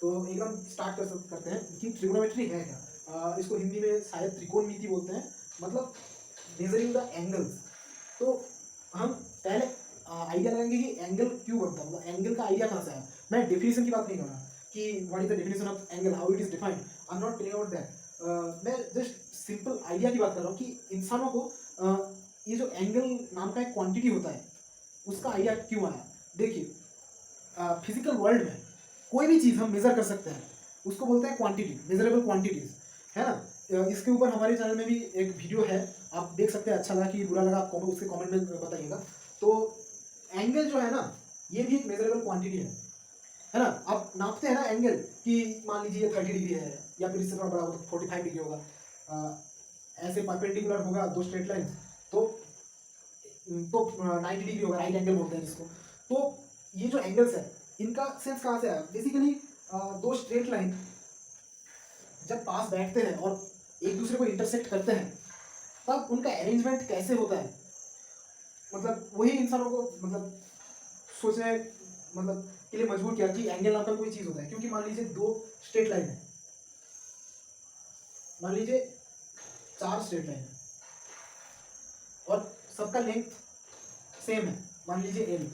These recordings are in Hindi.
तो एकदम स्टार्ट करते हैं कि ट्रिग्नोमेट्री है क्या। इसको हिंदी में शायद त्रिकोणमिति बोलते हैं, मतलब मेजरिंग द एंगल्स। तो हम पहले आइडिया लगाएंगे कि एंगल क्यों बनता है, मतलब एंगल का आइडिया कहाँ से आया। मैं डेफिनेशन की बात नहीं कर रहा कि what is the definition of angle, how it is defined, I am not telling about that. मैं जस्ट सिंपल आइडिया की बात कर रहा हूँ कि इंसानों को ये जो एंगल नाम का एक क्वांटिटी होता है उसका आइडिया क्यों आया। देखिए फिजिकल वर्ल्ड में कोई भी चीज़ हम मेजर कर सकते हैं उसको बोलते हैं क्वांटिटी, मेजरेबल क्वांटिटीज, है ना। इसके ऊपर हमारे चैनल में भी एक वीडियो है, आप देख सकते हैं। अच्छा लगा कि बुरा लगा आप उसके कमेंट में बताइएगा। तो एंगल जो है ना ये भी एक मेजरेबल क्वांटिटी है ना। आप नापते हैं ना एंगल कि मान लीजिए 30 डिग्री है या फिर इससे थोड़ा बड़ा होगा 45 डिग्री होगा, ऐसे परपेंडिकुलर होगा दो स्ट्रेट लाइन तो 90 डिग्री होगा, राइट एंगल बोलते हैं जिसको। तो ये जो एंगल्स है इनका सेंस कहाँ से आया, बेसिकली दो स्ट्रेट लाइन जब पास बैठते हैं और एक दूसरे को इंटरसेक्ट करते हैं तब उनका अरेंजमेंट कैसे होता है, मतलब वही इंसानों को मतलब सोचने मतलब के लिए मजबूर किया कि एंगल नाम का कोई चीज होता है। क्योंकि मान लीजिए दो स्ट्रेट लाइन है, मान लीजिए 4 स्ट्रेट लाइन है और सबका लेंथ सेम है, मान लीजिए एल,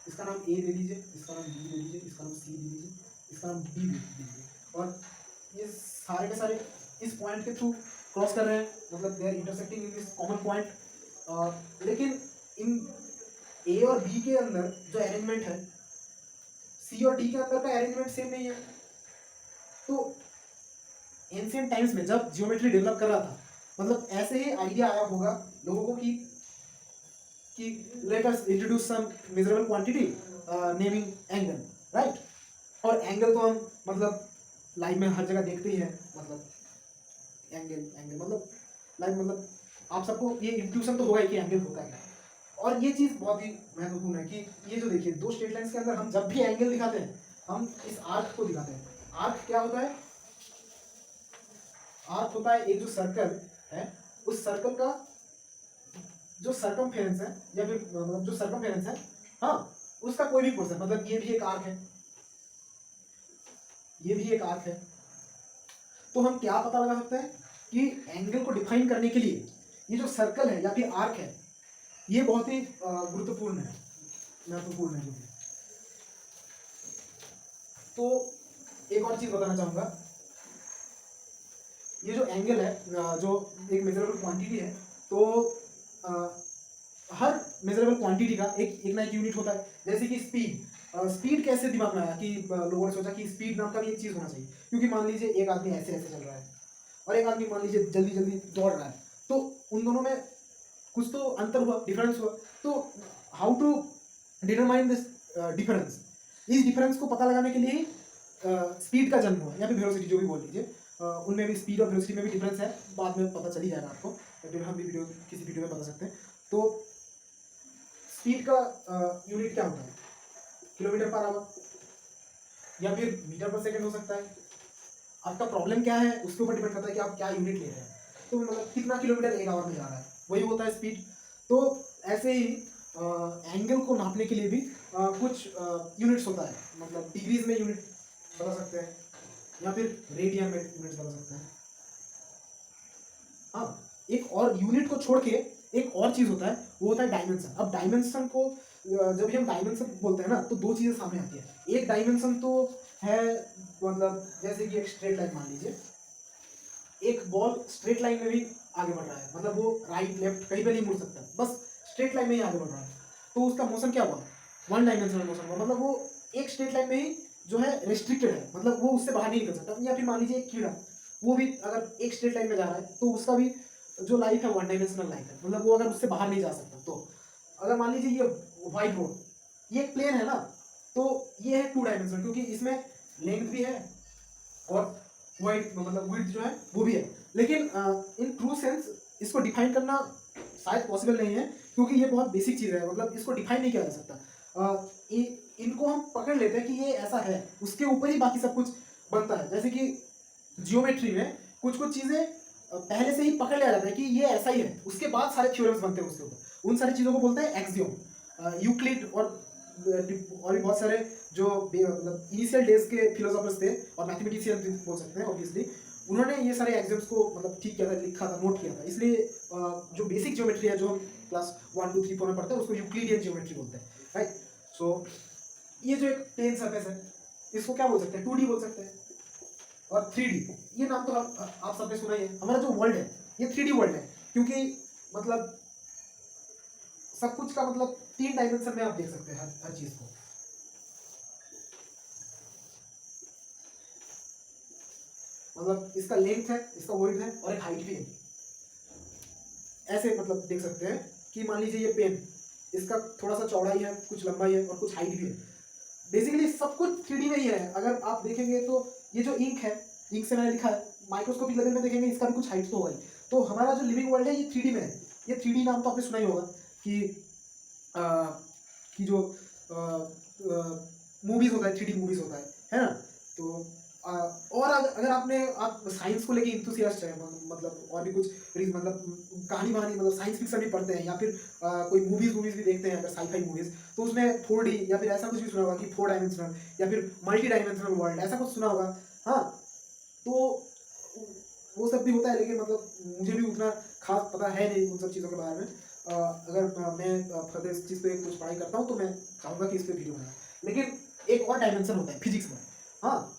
इसका नाम ए दे दीजिए, इसका नाम बी दे दीजिए, इसका नाम सी दे दीजिए, इसका नाम डी दे दीजिए, और ये सारे के सारे इस पॉइंट के थ्रू क्रॉस कर रहे हैं, मतलब they are intersecting in this common point. लेकिन इन ए और बी के अंदर जो अरेंजमेंट है सी और डी के अंदर का अरेंजमेंट सेम नहीं है। तो एंशिएंट टाइम्स में जब जियोमेट्री डेवलप कर रहा था मतलब ऐसे ही आइडिया आया होगा लोगों को कि let us introduce some measurable quantity naming angle, right. और एंगल तो हम मतलब लाइफ में हर जगह देखते ही हैं, मतलब एंगल मतलब लाइफ मतलब आप सबको ये इंट्यूशन तो होगा ही कि एंगल होता है क्या। और ये चीज़ बहुत ही महत्वपूर्ण है कि ये जो देखिए दो स्ट्रेट लाइंस के अंदर हम जब भी एंगल दिखाते हैं हम इस आर्क को दिखाते हैं। आर्क क्या होता है, आर्क होता है एक जो सर्कल है उस सर्कल का जो सर्कमफेरेंस है या फिर मतलब जो सर्कमफेरेंस है, हाँ, उसका कोई भी पोर्शन, मतलब ये भी एक आर्क है, ये भी एक आर्क है। तो हम क्या पता लगा सकते हैं कि एंगल को डिफाइन करने के लिए ये जो सर्कल है या फिर आर्क है ये बहुत ही गुरुत्वपूर्ण है, महत्वपूर्ण है। तो एक और चीज बताना चाहूंगा, ये जो एंगल है जो एक मेजरेबल क्वांटिटी है, तो हर मेजरेबल क्वांटिटी का एक ना एक यूनिट होता है। जैसे कि स्पीड कैसे दिमाग में आया कि लोगों ने सोचा कि स्पीड नाम का भी एक चीज होना चाहिए। क्योंकि मान लीजिए एक आदमी ऐसे ऐसे चल रहा है और एक आदमी मान लीजिए जल्दी जल्दी दौड़ रहा है, तो उन दोनों में कुछ तो अंतर हुआ, डिफरेंस हुआ। तो how to determine this difference, इस डिफरेंस को पता लगाने के लिए ही स्पीड का जन्म हुआ या फिर वेलोसिटी जो भी बोल लीजिए। उनमें भी स्पीड और वेलोसिटी में भी डिफरेंस है, बाद में पता चल ही जाएगा आपको, या फिर हम भी किसी वीडियो में बता सकते हैं। तो स्पीड का यूनिट क्या होता है, किलोमीटर पर आवर या फिर मीटर पर सेकंड हो सकता है। आपका प्रॉब्लम क्या है उसके ऊपर डिपेंड करता है कि आप क्या यूनिट ले रहे हैं। तो मतलब कितना किलोमीटर एक आवर में जा रहा है वही होता है स्पीड। तो ऐसे ही एंगल को नापने के लिए भी कुछ यूनिट्स होता है, मतलब डिग्रीज में यूनिट बता सकते हैं या फिर रेडियन में यूनिट्स बता सकते हैं। हाँ, एक और यूनिट को छोड़ के एक और चीज होता है, वो होता है डायमेंशन। अब डायमेंशन को जब भी हम डायमेंशन बोलते हैं ना तो दो चीजें सामने आती है। एक डायमेंशन तो है मतलब जैसे कि एक स्ट्रेट लाइन मान लीजिए, एक बॉल स्ट्रेट लाइन में भी आगे बढ़ रहा है, मतलब वो राइट लेफ्ट कहीं पे नहीं मुड़ सकता, बस स्ट्रेट लाइन में ही आगे बढ़ रहा है। तो उसका मोशन क्या हुआ, वन डायमेंशनल मोशन हुआ, मतलब वो एक स्ट्रेट लाइन में ही जो है रेस्ट्रिक्टेड है, मतलब वो उससे बाहर नहीं निकल सकता। या फिर मान लीजिए एक कीड़ा, वो भी अगर एक स्ट्रेट लाइन में जा रहा है तो उसका भी जो लाइफ है वन डायमेंशनल लाइफ है, मतलब वो अगर उससे बाहर नहीं जा सकता। तो अगर मान लीजिए ये व्हाइट बोर्ड, ये एक प्लेन है ना, तो ये है 2 डायमेंशनल क्योंकि इसमें लेंथ भी है और वाइड मतलब विड्थ जो है वो भी है। लेकिन इन ट्रू सेंस इसको डिफाइन करना शायद पॉसिबल नहीं है क्योंकि ये बहुत बेसिक चीज़ है, मतलब इसको डिफाइन नहीं किया जा सकता। इनको हम पकड़ लेते हैं कि ये ऐसा है, उसके ऊपर ही बाकी सब कुछ बनता है। जैसे कि जियोमेट्री में कुछ कुछ चीज़ें पहले से ही पकड़ लिया जाता है कि ये ऐसा ही है, उसके बाद सारे थ्योरम्स बनते हैं उसके ऊपर। उन सारी चीज़ों को बोलते हैं एक्सियोम। यूक्लिड और और भी बहुत सारे जो मतलब इनिशियल डेज के फिलोसोफर्स थे और मैथमेटिशियन भी बोल सकते हैं ऑब्वियसली, उन्होंने ये सारे एग्जाम्स को मतलब ठीक किया था, लिखा था, नोट किया था। इसलिए जो बेसिक ज्योमेट्री है जो हम क्लास 1 2 3 4 में पढ़ते हैं उसको यूक्लिडियन ज्योमेट्री बोलते हैं, राइट। सो ये जो एक प्लेन सरफेस है इसको क्या बोल सकते हैं, 2D बोल सकते हैं। और 3D, ये नाम तो आप सबने सुना ही है। हमारा जो वर्ल्ड है ये 3D वर्ल्ड है, क्योंकि मतलब सब कुछ का मतलब 3 डायमेंशन में आप देख सकते हैं हर चीज को। मतलब इसका लेंथ है, इसका विड्थ है और एक हाइट भी है। ऐसे मतलब देख सकते हैं कि मान लीजिए ये पेन, इसका थोड़ा सा चौड़ाई है, कुछ लंबाई है और कुछ हाइट भी है। बेसिकली सब कुछ 3D में ही है। अगर आप देखेंगे तो ये जो इंक है, इंक से मैंने लिखा है, माइक्रोस्कोपिक लेवल में देखेंगे इसका भी कुछ हाइट तो होगा ही। तो हमारा जो लिविंग वर्ल्ड है ये 3D में है। ये 3D नाम तो आपने सुना ही होगा कि जो मूवीज होता है, 3D मूवीज होता है ना। तो और अगर आप साइंस को लेके इंथुसियास्ट है, मतलब और भी कुछ मतलब कहानी वहानी मतलब साइंस फिक्शन भी पढ़ते हैं या फिर कोई मूवीज भी देखते हैं अगर साई-फाई मूवीज, तो उसमें 4D या फिर ऐसा कुछ भी सुना होगा कि 4 डायमेंशनल या फिर मल्टी डायमेंशनल वर्ल्ड, ऐसा कुछ सुना होगा। हाँ, तो वो सब भी होता है, लेकिन मतलब मुझे भी उतना खास पता है नहीं उन सब चीज़ों के बारे में। अगर मैं फर्दर इस चीज़ पे कुछ पढ़ाई करता हूँ तो मैं चाहूँगा कि इस पे वीडियो बनाए। लेकिन एक और डायमेंशन होता है फिजिक्स में। हाँ,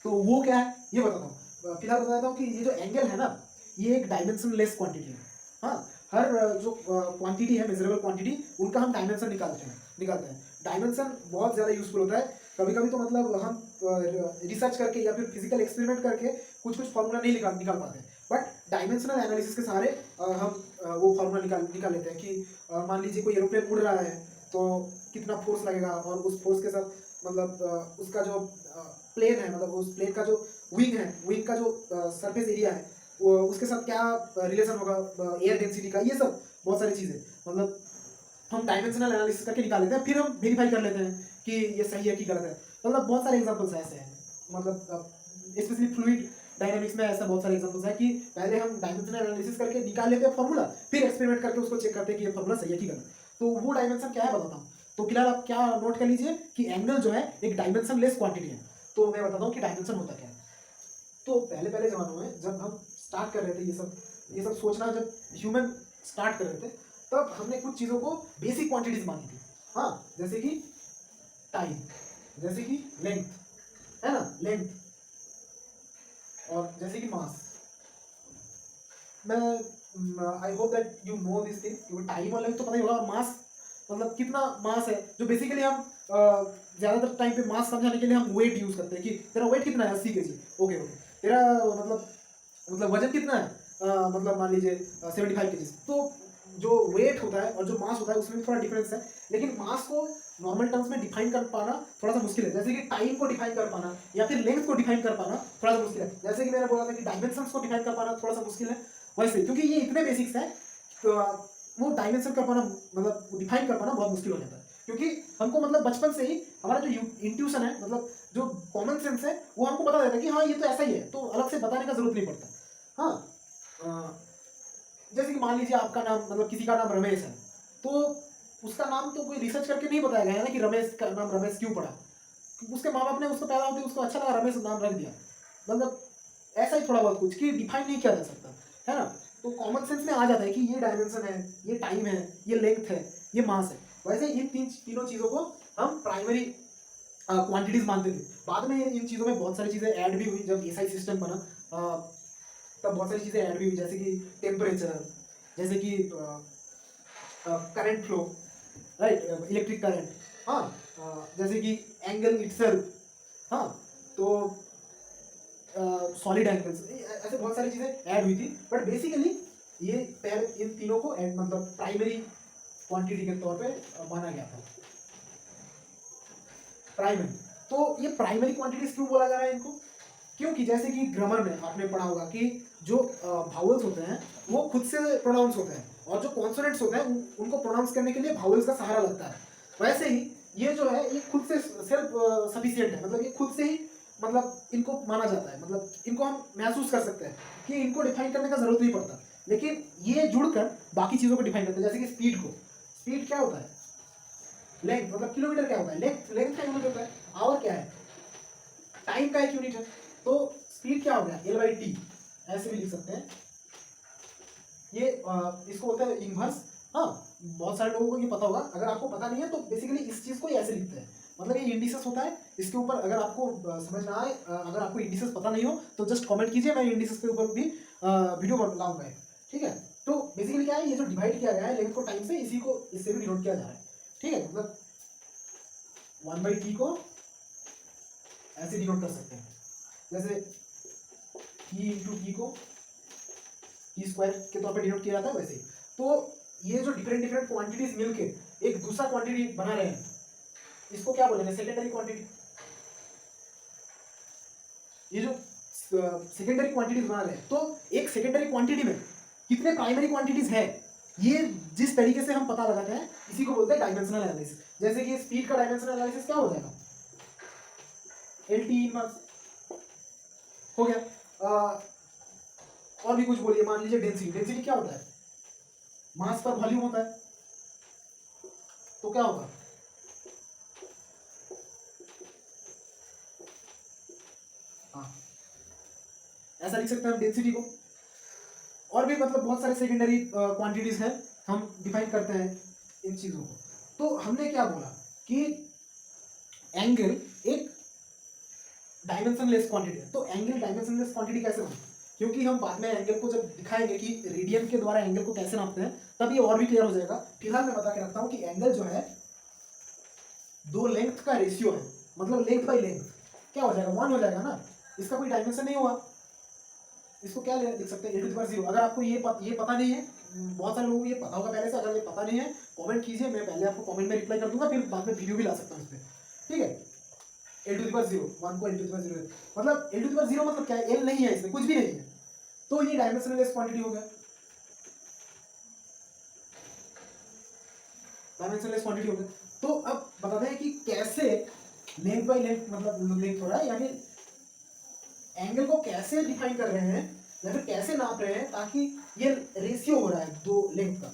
तो वो क्या है ये बताता हूँ। फिलहाल बता देता हूँ कि ये जो एंगल है ना, ये एक डायमेंशनलेस क्वांटिटी है। हाँ, हर जो क्वांटिटी है, मेजरेबल क्वांटिटी, उनका हम डायमेंशन निकालते हैं। डायमेंशन बहुत ज़्यादा यूजफुल होता है। कभी कभी तो मतलब हम रिसर्च करके या फिर फिजिकल एक्सपेरिमेंट करके कुछ फार्मूला नहीं निकाल पाते, बट डायमेंशनल एनालिसिस के सहारे हम वो फार्मूला निकाल लेते हैं कि मान लीजिए कोई एरोप्लेन उड़ रहा है तो कितना फोर्स लगेगा, और उस फोर्स के साथ मतलब उसका जो प्लेन है, मतलब उस प्लेन का जो विंग है, विंग का जो सरफेस एरिया है, वो उसके साथ क्या रिलेशन होगा एयर डेंसिटी का, ये सब बहुत सारी चीज़ें मतलब हम डायमेंशनल एनालिसिस करके निकाल लेते हैं। फिर हम वेरीफाई कर लेते हैं कि ये सही है कि गलत है। मतलब बहुत सारे एग्जांपल्स ऐसे हैं, मतलब स्पेशली फ्लूइड डायनामिक्स में ऐसा बहुत सारे एग्जांपल्स है कि पहले हम डायमेंशनल एनालिसिस करके निकाल लेते हैं फॉर्मूला, फिर एक्सपेरिमेंट करके उसको चेक करते हैं कि ये फॉर्मूला सही है कि गलत। तो वो डायमेंशन क्या है बताता हूँ। तो फिलहाल आप क्या नोट कर लीजिए कि एंगल जो है एक डायमेंशन लेस क्वांटिटी है। तो मैं बताता हूँ कि डायमेंशन होता क्या है। तो पहले पहले जमानों में जब हम स्टार्ट कर रहे थे ये सब सोचना, जब ह्यूमन स्टार्ट कर रहे थे, तब हमने कुछ चीज़ों को बेसिक क्वांटिटीज मानी थी। हाँ, जैसे कि टाइम, जैसे कि लेंथ, है ना, लेंथ, और जैसे कि मास। मैं I hope that you know this thing, क्योंकि टाइम और लेंथ तो पता ही होगा, और मास मतलब कितना मास है, जो बेसिकली हम ज़्यादातर टाइम पे मास समझाने के लिए हम वेट यूज़ करते हैं कि तेरा वेट कितना है, 80 kg। ओके ओके, तेरा मतलब वजन कितना है, मतलब मान लीजिए 75 kg। तो जो वेट होता है और जो मास होता है उसमें भी थोड़ा डिफरेंस है, लेकिन मास को नॉर्मल टर्म्स में डिफाइन कर पाना थोड़ा सा मुश्किल है। जैसे कि टाइम को डिफाइन कर पाना या फिर लेंथ को डिफाइन कर पाना थोड़ा सा मुश्किल है। जैसे कि मैंने बोला था कि डायमेंशंस को डिफाइन कर पाना थोड़ा सा मुश्किल है, वैसे क्योंकि ये इतने बेसिक्स हैं तो वो डायमेंशन कर पाना मतलब डिफाइन कर पाना बहुत मुश्किल हो जाता है। क्योंकि हमको मतलब बचपन से ही हमारा जो इंट्यूशन है, मतलब जो कॉमन सेंस है, वो हमको बता देता है कि हाँ ये तो ऐसा ही है, तो अलग से बताने का जरूरत नहीं पड़ता। हाँ, जैसे कि मान लीजिए आपका नाम, मतलब किसी का नाम रमेश है, तो उसका नाम तो कोई रिसर्च करके नहीं बताया गया है ना कि रमेश का नाम रमेश क्यों पड़ा। उसके माँ बाप ने उसको पैदा होते उसको अच्छा लगा, रमेश नाम रख दिया। मतलब ऐसा ही थोड़ा बहुत कुछ कि डिफाइन नहीं किया जा सकता, है ना। तो कॉमन सेंस में आ जाता है कि ये डायमेंशन है, ये टाइम है, ये लेंथ है, ये मास है। वैसे इन तीनों चीज़ों को हम प्राइमरी क्वांटिटीज मानते थे। बाद में इन चीज़ों में बहुत सारी चीज़ें ऐड भी हुई, जब एसआई सिस्टम बना तब बहुत सारी चीज़ें ऐड भी हुई, जैसे कि टेम्परेचर, जैसे कि current flow, right, electric current. हाँ, जैसे कि एंगल इटसेल्फ। हाँ, तो सॉलिड एंगल्स, ऐसे बहुत सारी चीज़ें ऐड हुई थी, बट बेसिकली ये पहले इन तीनों को मतलब प्राइमरी क्वांटिटी के तौर पे माना गया था। प्राइमरी, तो ये प्राइमरी क्वांटिटीज क्यों बोला जा रहा है इनको, क्योंकि जैसे कि ग्रामर में आपने पढ़ा होगा कि जो भावल्स होते हैं वो खुद से प्रोनाउंस होते हैं, और जो कॉन्सोनेंट्स होते हैं उनको प्रोनाउंस करने के लिए भावल्स का सहारा लगता है। वैसे ही ये जो है ये खुद से सेल्फ सफिशिएंट है, मतलब ये खुद से ही मतलब इनको माना जाता है, मतलब इनको हम महसूस कर सकते हैं कि इनको डिफाइन करने का जरूरत नहीं पड़ता। लेकिन ये जुड़कर बाकी चीज़ों को डिफाइन करते हैं, जैसे कि स्पीड को। स्पीड क्या होता है, लेंथ मतलब किलोमीटर क्या होता है, लेंथ लेंथ का यूनिट होता है, आवर क्या है, टाइम का एक यूनिट है। तो स्पीड क्या हो गया, एल बाई टी, ऐसे भी लिख सकते हैं। ये इसको बोलते हैं इनवर्स। हाँ, बहुत सारे लोगों को ये पता होगा, अगर आपको पता नहीं है तो बेसिकली इस चीज को ये ऐसे लिखते हैं, मतलब ये इंडिसेस होता है। इसके ऊपर अगर आपको समझ ना आए, अगर आपको इंडिसेस पता नहीं हो तो जस्ट कमेंट कीजिए, मैं इंडिसेस के ऊपर भी वीडियो बनाऊंगा, ठीक है। तो बेसिकली क्या है, ये जो डिवाइड किया गया है लेंथ को टाइम से, इसी को इससे भी डिनोट किया जा रहा है, ठीक है। मतलब 1/t को ऐसे डिनोट कर सकते हैं, जैसे t इंटू टी को टी स्क्वायर के तौर पे डिनोट किया जाता है वैसे। तो ये जो डिफरेंट डिफरेंट क्वांटिटीज मिलके एक दूसरा क्वांटिटी बना रहे हैं, इसको क्या बोलेंगे, सेकेंडरी क्वांटिटी। ये जो सेकेंडरी क्वांटिटीज बना रहे हैं, तो एक सेकेंडरी क्वांटिटी में कितने प्राइमरी क्वांटिटीज है, ये जिस तरीके से हम पता लगाते हैं इसी को बोलते हैं डायमेंशनल एनालिसिस। जैसे कि स्पीड का डायमेंशनल एनालिसिस क्या हो जाएगा, एल टी इनवर्स हो गया। और भी कुछ बोलिए, मान लीजिए डेंसिटी, डेंसिटी क्या होता है, मास पर वॉल्यूम होता है, तो क्या होगा, हाँ ऐसा लिख सकते हैं हम डेंसिटी को। और भी मतलब बहुत सारे सेकेंडरी क्वांटिटीज हैं, हम डिफाइन करते हैं इन चीजों को। तो हमने क्या बोला कि एंगल एक डायमेंशनलेस क्वांटिटी है। तो एंगल डायमेंशनलेस क्वांटिटी कैसे बना, क्योंकि हम बाद में एंगल को जब दिखाएंगे कि रेडियन के द्वारा एंगल को कैसे नापते हैं, तब ये और भी क्लियर हो जाएगा। फिलहाल मैं बता के रखता हूं कि एंगल जो है दो लेंथ का रेशियो है, मतलब लेंथ बाई लेंथ क्या हो जाएगा, 1 हो जाएगा ना, इसका कोई डायमेंशन नहीं हुआ। इसको क्या लिख सकते हैं, e⁻0। अगर आपको ये पता नहीं है, बहुत सारे लोगों को ये पता होगा पहले से, अगर ये पता नहीं है कमेंट कीजिए, मैं पहले आपको कमेंट में रिप्लाई कर दूंगा, फिर बाद में वीडियो भी ला सकता हूँ इस पर, ठीक है। e⁻0 1 को e⁻0, मतलब e⁻0 मतलब क्या है, एल नहीं है इसमें, कुछ भी नहीं है, तो ये डायमेंशनलेस क्वांटिटी हो गया, डायमेंशनलेस क्वांटिटी हो गया। तो अब बताते हैं कि कैसे लेंथ बाई लेंथ, मतलब लेंथ हो रहा है, यानी एंगल को कैसे डिफाइन कर रहे हैं या फिर कैसे नाप रहे हैं, ताकि ये रेशियो हो रहा है दो लेंथ का।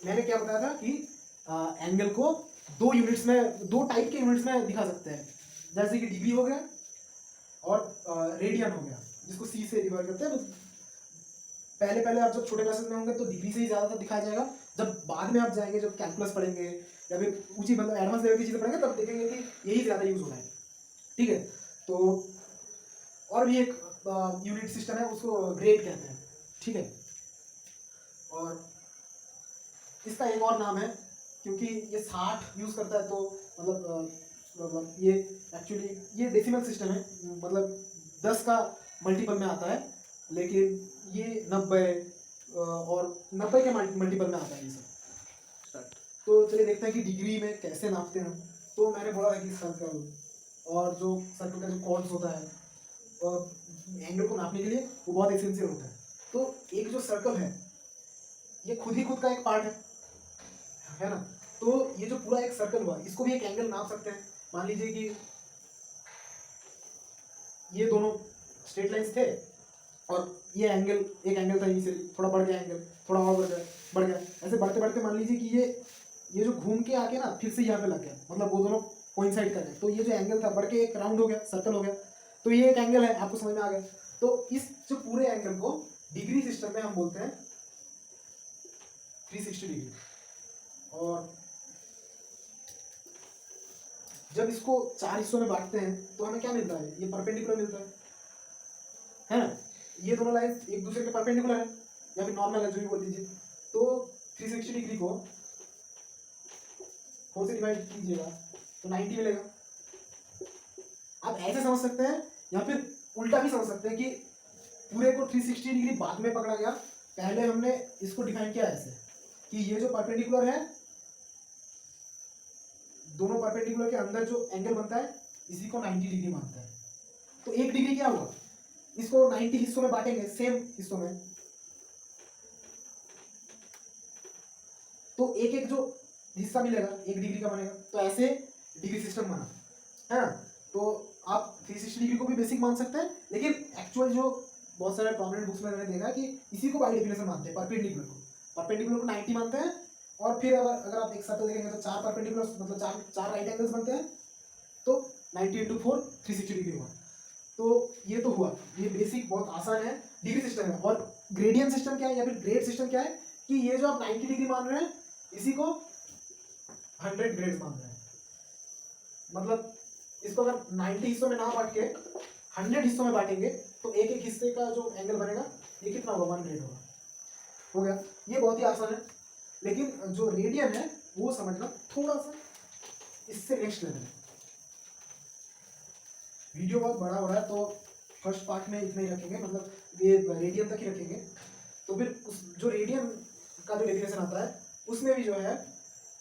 मैंने क्या बताया था कि एंगल को दो यूनिट्स में, दो टाइप के यूनिट्स में दिखा सकते हैं, जैसे कि डिग्री हो गया और रेडियन हो गया, जिसको सी से डिवाइड करते हैं। पहले पहले आप जब छोटे क्लासेस में होंगे तो डिग्री से ही ज़्यादातर दिखाया जाएगा, जब बाद में आप जाएंगे, जब कैलकुलस पढ़ेंगे या फिर ऊंची मतलब एडवांस लेवल की चीज़ें पढ़ेंगे, तब देखेंगे कि यही ज़्यादा यूज हो रहा है, ठीक है। तो और भी एक यूनिट सिस्टम है, उसको ग्रेड कहते हैं, ठीक है। और इसका एक और नाम है, क्योंकि ये 60 यूज करता है, तो मतलब ये एक्चुअली ये डेसिमल सिस्टम है, मतलब 10 का मल्टीपल में आता है, लेकिन ये 90 और 90 के मल्टीपल में आता है ये सब। तो चलिए देखते हैं कि डिग्री में कैसे नापते हैं हम। तो मैंने बोला था कि सर्कल, और जो सर्कल का जो कॉर्ड्स होता है एंगल को नापने के लिए, वो बहुत एसेंशियल होता है। तो एक जो सर्कल है, ये खुद ही खुद का एक पार्ट है ना। तो ये जो पूरा एक सर्कल हुआ, इसको भी एक एंगल नाप सकते हैं। मान लीजिए कि ये दोनों स्ट्रेट लाइंस थे, और ये एंगल, एक एंगल था इनिशियली, थोड़ा बढ़ गया एंगल, थोड़ा और बढ़ गया, ऐसे बढ़ते बढ़ते मान लीजिए कि ये जो घूम के आके ना फिर से यहाँ पे लग गया, मतलब वो दोनों कोइंसाइड कर रहे हैं, तो ये जो एंगल था बढ़ के एक राउंड हो गया, सर्कल हो गया। तो ये एक एंगल है, आपको समझ में आ गया। तो इस जो पूरे एंगल को डिग्री सिस्टम में हम बोलते हैं 360 डिग्री। और जब इसको 4 हिस्सों में बांटते हैं तो हमें क्या मिलता है, ये परपेंडिकुलर मिलता है ना। ये दोनों लाइन एक दूसरे के परपेंडिकुलर है, या फिर नॉर्मल है, जो भी बोल दीजिए। तो 360 डिग्री को 4 से डिवाइड कीजिएगा तो 90 मिलेगा। आप ऐसे समझ सकते हैं, या फिर उल्टा भी समझ सकते हैं कि पूरे को 360 डिग्री बाद में पकड़ा गया, पहले हमने इसको डिफाइन किया ऐसे कि ये जो परपेंडिकुलर है, दोनों परपेंडिकुलर के अंदर जो एंगल बनता है, इसी को 90 डिग्री मानता है। तो 1 डिग्री क्या हुआ, इसको 90 हिस्सों में बांटेंगे, सेम हिस्सों में, तो एक एक जो हिस्सा मिलेगा 1 डिग्री का बनेगा। तो ऐसे डिग्री सिस्टम बना है ना। तो आप 360 डिग्री को भी बेसिक मान सकते हैं, लेकिन एक्चुअल जो बहुत सारे प्रोमिनेंट बुक्स में मैंने देखा है कि इसी को बाई डेफिनेशन मानते हैं, परपेंडिकुलर को 90 मानते हैं। और फिर अगर आप एक सर्कल देखेंगे तो 4 परपेंडिकुलर मतलब चार राइट एंगल्स बनते हैं, तो 90 इंटू 4 360 डिग्री हुआ। तो ये तो हुआ, ये बेसिक बहुत आसान है, डिग्री सिस्टम है। और ग्रेडियंट सिस्टम क्या है या फिर ग्रेड सिस्टम क्या है कि ये जो आप 90 डिग्री मान रहे हैं इसी को 100 ग्रेड्स मान रहे हैं। मतलब इसको अगर 90 हिस्सों में ना बांट के 100 हिस्सों में बांटेंगे तो एक एक हिस्से का जो एंगल बनेगा ये कितना होगा, 1 ग्रेड होगा। हो गया, ये बहुत ही आसान है। लेकिन जो रेडियन है वो समझना थोड़ा सा इससे नेक्स्ट लेवल है। वीडियो बहुत बड़ा हो रहा है तो फर्स्ट पार्ट में इतना ही रखेंगे, मतलब ये रेडियन तक ही रखेंगे। तो फिर उस जो रेडियन का जो डेफिनेशन आता है उसमें भी जो है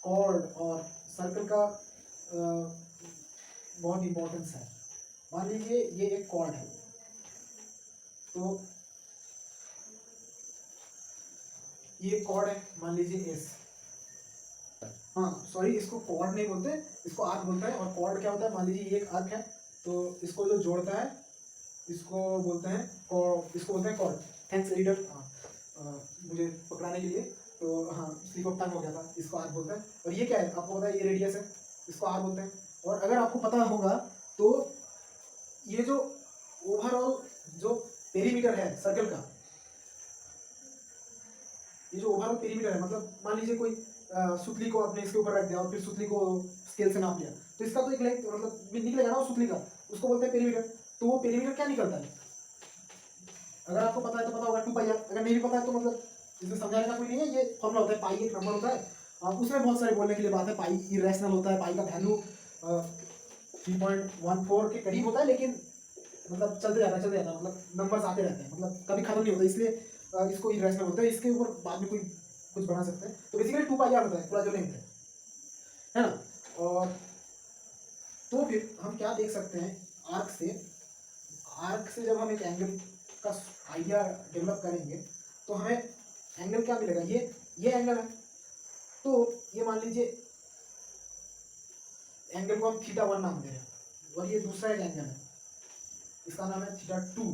कॉर्ड और सर्कल का बहुत इंपॉर्टेंस है। मान लीजिए ये एक कॉर्ड है, तो ये कॉर्ड है, मान लीजिए एस। हाँ सॉरी, इसको कॉर्ड नहीं बोलते, इसको आर्क बोलते हैं। और कॉर्ड क्या होता है, मान लीजिए ये एक आर्क है, तो इसको जो जोड़ता है इसको बोलते हैं इसको बोलते हैं कॉर्ड। थैंक्स एडिटर, मुझे पकड़ाने के लिए। तो हाँ, स्लिप ऑफ टंग हो गया था, इसको आर्क बोलते हैं। और ये क्या है आपको पता है, ये रेडियस है, इसको आर्क बोलते हैं। और अगर आपको पता होगा तो ये जो ओवरऑल जो पेरीमीटर है सर्कल का, ये जो ओवरऑल पेरीमीटर है, मतलब मान लीजिए कोई सुतली को आपने इसके ऊपर रख दिया और फिर सुतली को स्केल से नाप लिया, तो इसका तो एक लेंथ मतलब निकलेगा ना उस सुतली का, उसको बोलते हैं पेरीमीटर। तो वो पेरीमीटर क्या निकलता है, अगर आपको पता है तो पता होगा 2 पाई आर, अगर नहीं भी पता है तो मतलब इसमें समझाने का कोई नहीं है। ये फॉर्मूला होता है, पाई एक नंबर होता है। उसमें बहुत सारे बोलने के लिए बात है, पाई इरेशनल होता है, पाई का वैल्यू 3.14 के करीब होता है, लेकिन मतलब चलते जाता मतलब नंबर्स आते रहते हैं, मतलब कभी खत्म नहीं होता, इसलिए इसको इरेशनल बोलते हैं। इसके ऊपर बाद में कोई कुछ बना सकते हैं। तो बेसिकली 2 पाई आर होता है पूरा जो लेंथ है ना। और तो फिर हम क्या देख सकते हैं, आर्क से जब हम एक एंगल का आइडिया डेवलप करेंगे तो हमें एंगल क्या मिलेगा, ये एंगल है। तो ये मान लीजिए एंगल को हम थीटा 1 नाम दे रहे हैं, और ये दूसरा एक एंगल है, इसका नाम है थीटा 2।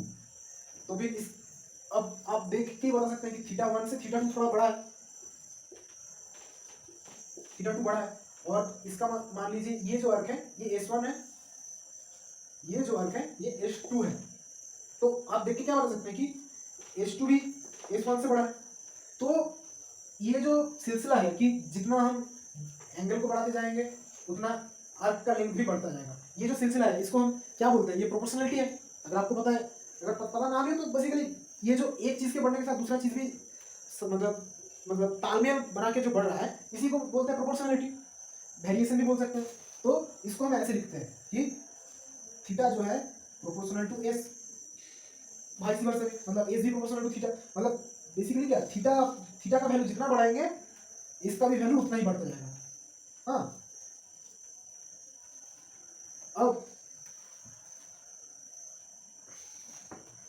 तो फिर इस अब आप देख के बता सकते हैं कि थीटा 1 से थीटा 2 थोड़ा बड़ा है, थीटा 2 बड़ा है। और इसका मान लीजिए ये जो अर्क है ये S1 है, ये जो अर्क है ये S2 है। तो आप देख के क्या बता सकते हैं कि S2 भी S1 से बड़ा है। तो ये जो सिलसिला है कि जितना हम एंगल को बढ़ाते जाएंगे उतना आर्क का लेंथ भी बढ़ता जाएगा, ये जो सिलसिला है इसको हम क्या बोलते हैं, ये प्रोपोर्शनलिटी है। अगर आपको पता है, अगर पता ना भी हो तो बेसिकली ये जो एक चीज के बढ़ने के साथ दूसरा चीज भी मतलब तालमेल बना के जो बढ़ रहा है इसी को बोलते हैं प्रोपोर्शनलिटी, वेरिएशन भी बोल सकते हैं। तो इसको हम ऐसे लिखते हैं कि थीटा जो है proportional to s, vice versa भी, मतलब एस भी प्रोपोर्शनल टू थीटा। मतलब बेसिकली क्या, थीटा का वैल्यू जितना बढ़ाएंगे इसका भी वैल्यू उतना ही बढ़ता जाएगा। हाँ, अब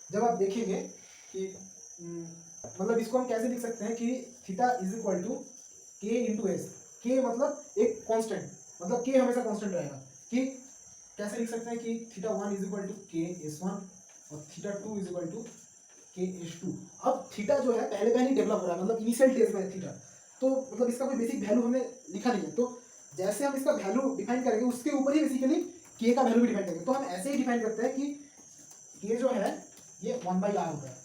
जब आप देखेंगे कि मतलब इसको हम कैसे लिख सकते हैं कि थीटा इज इक्वल टू के इंटू एस। के मतलब एक कांस्टेंट, मतलब के हमेशा कांस्टेंट रहेगा। कि कैसे लिख सकते हैं कि थीटा 1 इज इक्वल टू के S1 और थीटा 2 इज इक्वल टू के S2। अब थीटा जो है पहले पहले डेवलप हो रहा है, मतलब इनिशियल डेज में है थीटा, तो मतलब इसका कोई बेसिक वैल्यू हमने लिखा नहीं है। तो जैसे हम इसका वैल्यू डिफाइन करेंगे उसके ऊपर ही बेसिकली के का वैल्यू भी डिफाइन करेंगे। तो हम ऐसे ही डिफाइन करते हैं कि के जो है ये 1/r होता है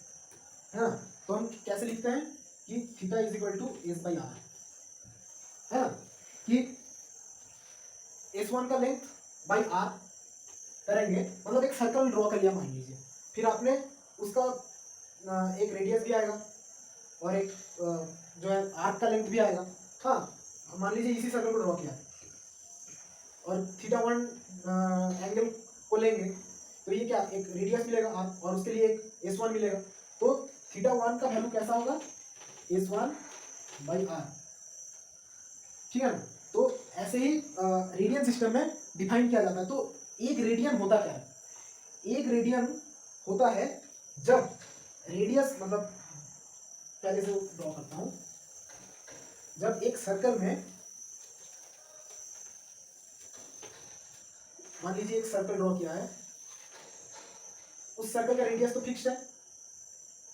ना। तो हम कैसे लिखते हैं कि theta is equal to S/r, है ना। कि S1 का लेंथ बाई r करेंगे, मतलब एक सर्कल ड्रॉ कर लिया मान लीजिए, फिर आपने उसका एक रेडियस भी आएगा और एक जो है आर्क का लेंथ भी आएगा। हाँ, मान लीजिए इसी सर्कल को ड्रॉ किया और थीटा 1 एंगल को लेंगे, तो ये क्या एक रेडियस मिलेगा आर्क और उसके लिए एक S1 मिलेगा। तो थीटा 1 का वैल्यू कैसा होगा, S1/r, ठीक है ना। तो ऐसे ही रेडियन सिस्टम में डिफाइन किया जाता है। तो एक रेडियन होता क्या है, एक रेडियन होता है जब रेडियस, मतलब पहले से ड्रॉ करता हूं, जब एक सर्कल में मान लीजिए एक सर्कल ड्रॉ किया है, उस सर्कल का रेडियस तो फिक्स्ड है,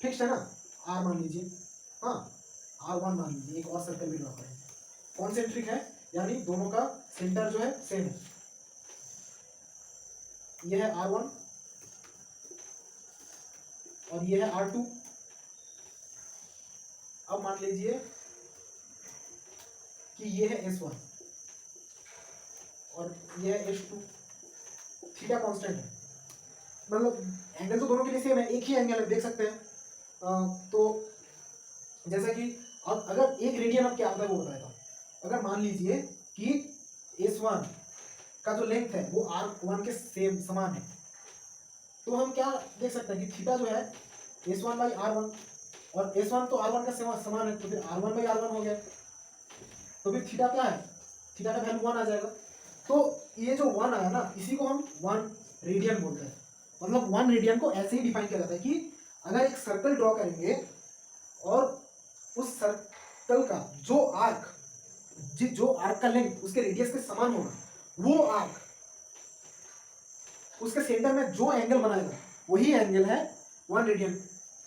फिक्स है ना, आर मान लीजिए, हाँ R1 मान लीजिए, एक और सर्कल भी ड्रॉ करें, कॉन्सेंट्रिक है यानी दोनों का सेंटर जो है सेम है, ये है R1 और ये है R2। अब मान लीजिए कि ये है S1 और ये है S2, थीटा कांस्टेंट है, मतलब एंगल तो दोनों के लिए सेम है, एक ही एंगल है, देख सकते हैं। तो जैसे कि अब अगर एक रेडियन अब क्या होता है वो बताया था, अगर मान लीजिए कि S1 का जो लेंथ है वो R1 के सेम समान है, तो हम क्या देख सकते हैं कि थीटा जो है S1 बाई R1, और S1 तो R1 का समान है, तो फिर R1 बाई R1 हो गया, तो फिर थीटा क्या है, थीटा का वैल्यू 1 आ जाएगा। तो ये जो 1 आया ना, इसी को हम 1 रेडियन बोलते हैं। मतलब 1 रेडियन को ऐसे ही डिफाइन किया जाता है कि अगर एक सर्कल ड्रॉ करेंगे और उस सर्कल का जो आर्क का लेंथ उसके रेडियस के समान होगा, वो आर्क उसके सेंटर में जो एंगल बनाएगा वही एंगल है 1 रेडियन।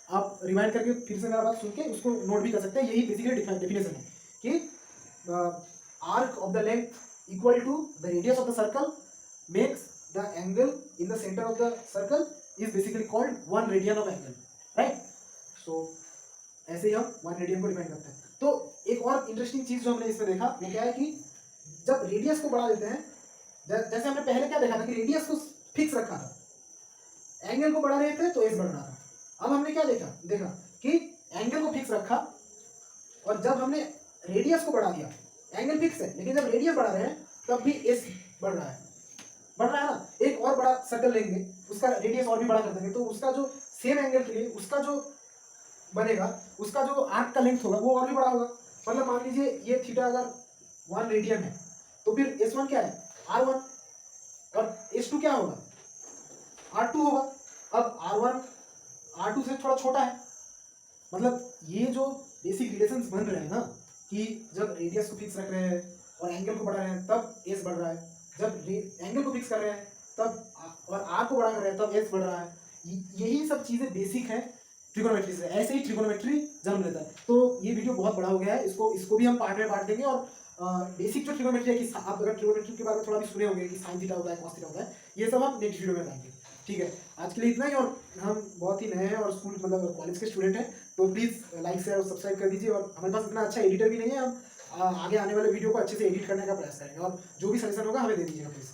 आप रिमाइंड करके फिर से मेरा बात सुन के उसको नोट भी कर सकते हैं, यही बेसिकली डेफिनेशन है कि arc of the length equal to the radius of the circle makes the angle in the centre of the circle is basically called 1 radian of angle, right. So ऐसे ही हम 1 रेडियन को डिफाइन करते हैं। तो एक और इंटरेस्टिंग चीज जो हमने इसमें देखा वो क्या है कि जब रेडियस को बढ़ा देते हैं, जैसे हमने पहले क्या देखा था कि रेडियस को फिक्स रखा था, एंगल को बढ़ा रहे थे तो एस बढ़ रहा था। अब हमने क्या देखा कि एंगल को फिक्स रखा और जब हमने रेडियस को बढ़ा दिया, एंगल फिक्स है लेकिन जब रेडियस बढ़ा रहे हैं तब भी एस बढ़ रहा है ना। एक और बड़ा सर्कल लेंगे, उसका रेडियस और भी बड़ा कर देंगे, तो उसका जो सेम एंगल के लिए उसका जो बनेगा, उसका जो आर्क का लेंथ होगा वो और भी बड़ा होगा। मतलब मान लीजिए ये थीटा अगर 1 रेडियन है तो फिर S1 क्या है, R1, और S2 क्या होगा, R2 होगा। अब R1 R2 से थोड़ा छोटा है, मतलब ये जो बेसिक रिलेशंस बन रहे हैं ना कि जब रेडियस को फिक्स रख रहे हैं और एंगल को बढ़ा रहे हैं तब S बढ़ रहा है, जब एंगल को फिक्स कर रहे हैं तब और R को बढ़ा कर रहे हैं तब S बढ़ रहा है। यही सब चीज़ें बेसिक है ट्रिगोनोमेट्री से, ऐसे ही ट्रिगोनोमेट्री जन्म लेता है। तो ये वीडियो बहुत बड़ा हो गया है, इसको भी हम पार्ट में बांट देंगे, और बेसिक जो ट्रिगोनोमेट्री है कि आप अगर ट्रिगोनोमेट्री के बारे में थोड़ा भी सुने होंगे कि साइन थीटा होता है, कॉस थीटा होता है, ये सब हम नेक्स्ट वीडियो में लाएंगे। ठीक है, आज के लिए इतना ही, और हम बहुत ही नए हैं और स्कूल मतलब कॉलेज के स्टूडेंट हैं, तो प्लीज़ लाइक शेयर और सब्सक्राइब कर दीजिए। और हमारे पास इतना अच्छा एडिटर भी नहीं है, हम आगे आने वाले वीडियो को अच्छे से एडिट करने का प्रयास करेंगे, और जो भी सजेशन होगा हमें दे दीजिएगा प्लीज़।